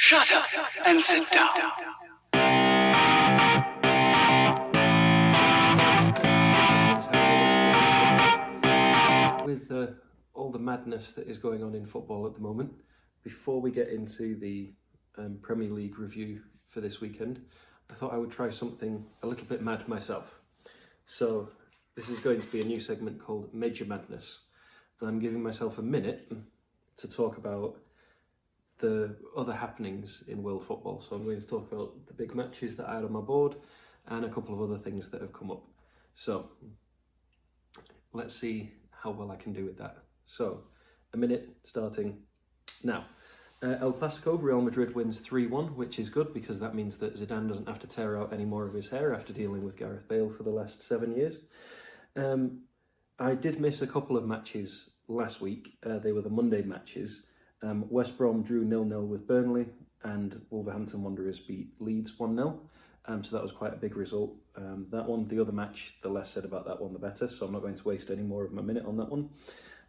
Shut up and sit down. With all the madness that is going on in football at the moment, before we get into the Premier League review for this weekend, I thought I would try something a little bit mad myself. So this is going to be a new segment called Major Madness, and I'm giving myself a minute to talk about the other happenings in world football. So I'm going to talk about the big matches that I had on my board and a couple of other things that have come up. So let's see how well I can do with that. So a minute starting now. El Clasico, Real Madrid wins 3-1, which is good because that means that Zidane doesn't have to tear out any more of his hair after dealing with Gareth Bale for the last 7 years. I did miss a couple of matches last week. They were the Monday matches. West Brom drew 0-0 with Burnley, and Wolverhampton Wanderers beat Leeds 1-0. So that was quite a big result. That one, the other match, the less said about that one, the better. So I'm not going to waste any more of my minute on that one.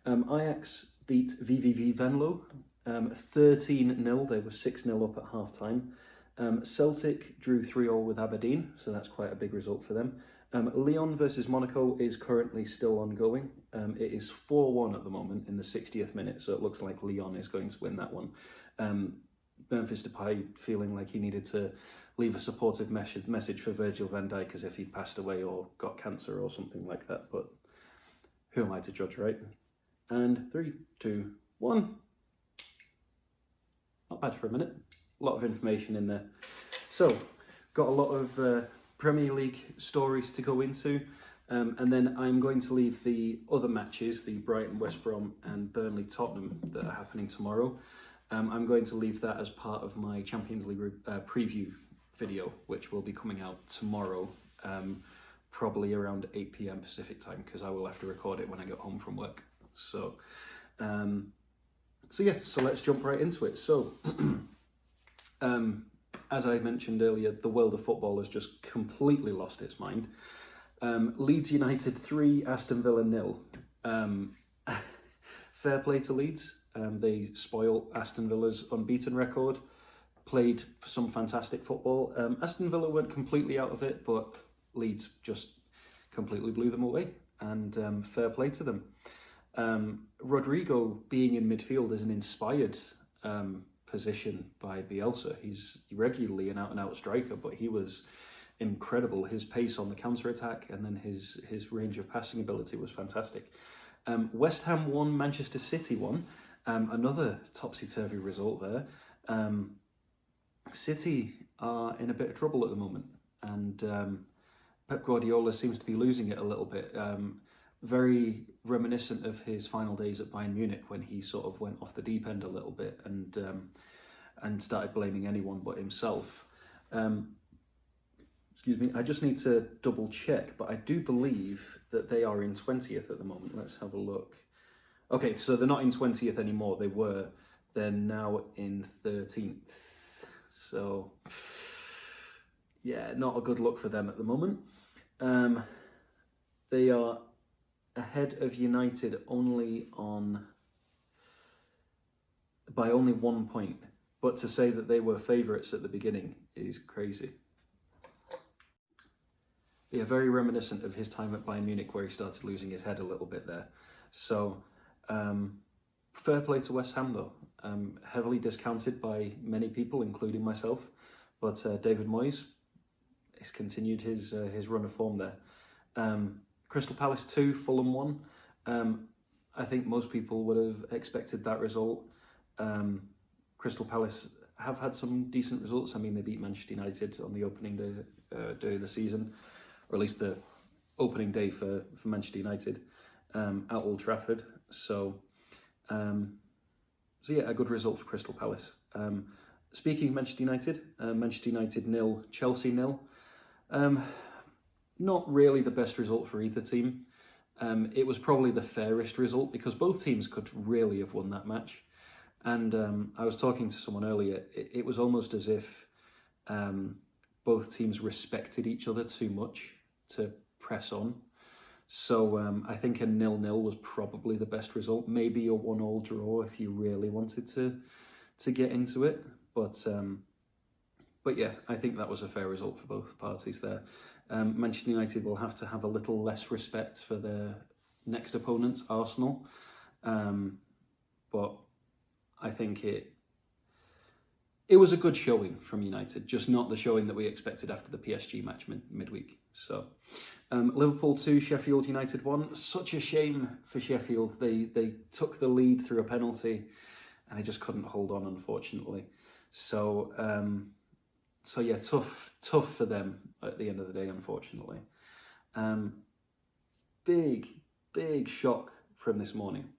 Ajax beat VVV Venlo 13-0. They were 6-0 up at half time. Celtic drew 3-0 with Aberdeen, so that's quite a big result for them. Lyon versus Monaco is currently still ongoing. It is 4-1 at the moment in the 60th minute, so it looks like Lyon is going to win that one. Memphis Depay feeling like he needed to leave a supportive message for Virgil van Dijk as if he'd passed away or got cancer or something like that, but who am I to judge, right? And 3, 2, 1. Not bad for a minute. A lot of information in there. So, got a lot of Premier League stories to go into, and then I'm going to leave the other matches, the Brighton, West Brom and Burnley, Tottenham, that are happening tomorrow. I'm going to leave that as part of my Champions League preview video, which will be coming out tomorrow, probably around 8 PM Pacific time, because I will have to record it when I get home from work. So let's jump right into it. So, as I mentioned earlier, the world of football has just completely lost its mind. Leeds United 3, Aston Villa 0. Fair play to Leeds. They spoiled Aston Villa's unbeaten record, played some fantastic football. Aston Villa went completely out of it, but Leeds just completely blew them away, and fair play to them. Rodrigo being in midfield is an inspired position by Bielsa. He's regularly an out-and-out striker, but he was incredible. His pace on the counter-attack and then his range of passing ability was fantastic. West Ham won, Manchester City won. Another topsy-turvy result there. City are in a bit of trouble at the moment, and Pep Guardiola seems to be losing it a little bit. Very reminiscent of his final days at Bayern Munich, when he sort of went off the deep end a little bit and started blaming anyone but himself. Excuse me, I just need to double check, but I do believe that they are in 20th at the moment. Let's have a look. Okay, so they're not in 20th anymore. They were. They're now in 13th. So, yeah, not a good look for them at the moment. They are ahead of United by only 1 point. But to say that they were favourites at the beginning is crazy. Yeah, very reminiscent of his time at Bayern Munich, where he started losing his head a little bit there. So, fair play to West Ham though. Heavily discounted by many people, including myself. But David Moyes has continued his run of form there. Crystal Palace 2, Fulham 1. I think most people would have expected that result. Crystal Palace have had some decent results. I mean, they beat Manchester United on the opening day of the season, or at least the opening day for Manchester United at Old Trafford. So yeah, a good result for Crystal Palace. Speaking of Manchester United 0, Chelsea 0. Not really the best result for either team. It was probably the fairest result because both teams could really have won that match. And I was talking to someone earlier, it was almost as if both teams respected each other too much to press on. So I think a 0-0 was probably the best result. Maybe a 1-1 draw if you really wanted to get into it. But yeah, I think that was a fair result for both parties there. Manchester United will have to have a little less respect for their next opponents, Arsenal. But I think it was a good showing from United, just not the showing that we expected after the PSG match midweek. So Liverpool 2, Sheffield United 1. Such a shame for Sheffield. They took the lead through a penalty and they just couldn't hold on, unfortunately. So yeah, tough for them at the end of the day, unfortunately. Big shock from this morning.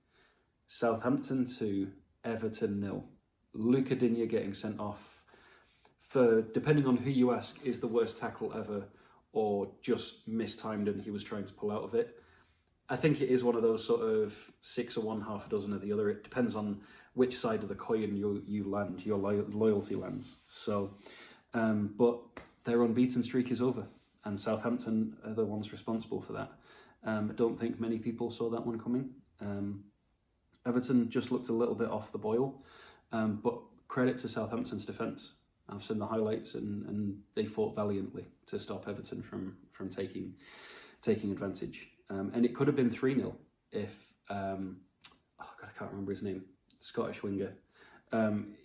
Southampton 2, Everton 0. Luca Digne getting sent off for, depending on who you ask, is the worst tackle ever or just mistimed and he was trying to pull out of it. I think it is one of those sort of 6 of one, half a dozen of the other. It depends on which side of the coin you land, your loyalty lands. So, but their unbeaten streak is over and Southampton are the ones responsible for that. I don't think many people saw that one coming. Everton just looked a little bit off the boil, but credit to Southampton's defence. I've seen the highlights and they fought valiantly to stop Everton from taking advantage. And it could have been 3-0 if, I can't remember his name, Scottish winger.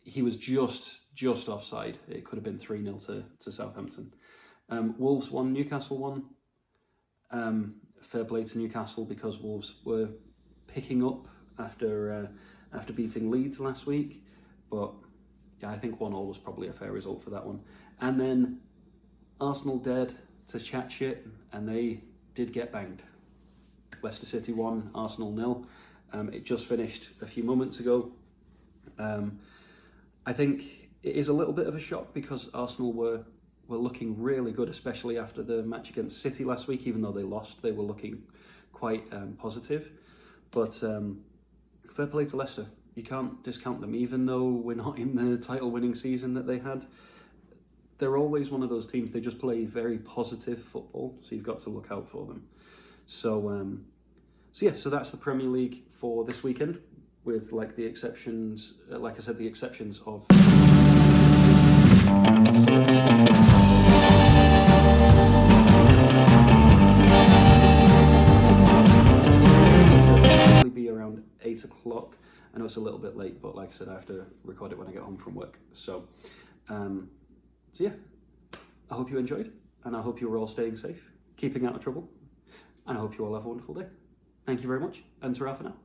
He was just offside. It could have been 3-0 to Southampton. Wolves won, Newcastle won. Fair play to Newcastle because Wolves were picking up after beating Leeds last week. But yeah, I think 1-1 was probably a fair result for that one. And then Arsenal dared to chat shit and they did get banged. Leicester City 1, Arsenal 0. It just finished a few moments ago. I think it is a little bit of a shock because Arsenal were looking really good, especially after the match against City last week. Even though they lost, they were looking quite positive. But fair play to Leicester. You can't discount them, even though we're not in the title-winning season that they had. They're always one of those teams. They just play very positive football, so you've got to look out for them. So that's the Premier League for this weekend, with like the exceptions, like I said, the exceptions of. Be around 8 o'clock. I know it's a little bit late, but like I said, I have to record it when I get home from work. So yeah, I hope you enjoyed, and I hope you're all staying safe, keeping out of trouble, and I hope you all have a wonderful day. Thank you very much, and ta-ra for now.